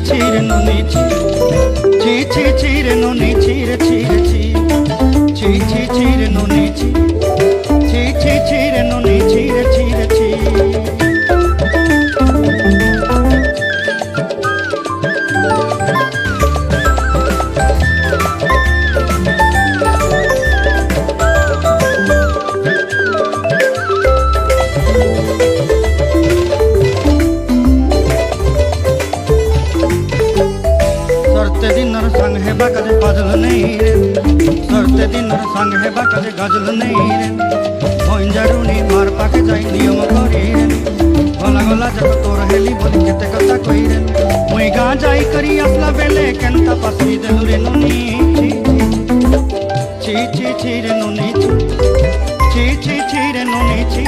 ছিরে নুনি ছিরে নুনি ছিরে ছিরে নুনি ছিরে নুনি ছিরে सरते दिनर संग है कदे गजल नहीं रे सरते दिनर संग है कदे गजल नहीं रे भंजारुनी मार पाके जाई नियम करी रे गला गला जब तोर हेली बोली केते कथा कई रे मुई गा जाई करी असला बेले केनता पासी देलु रे नुनी छी रे नुनी छी रे नुनी छी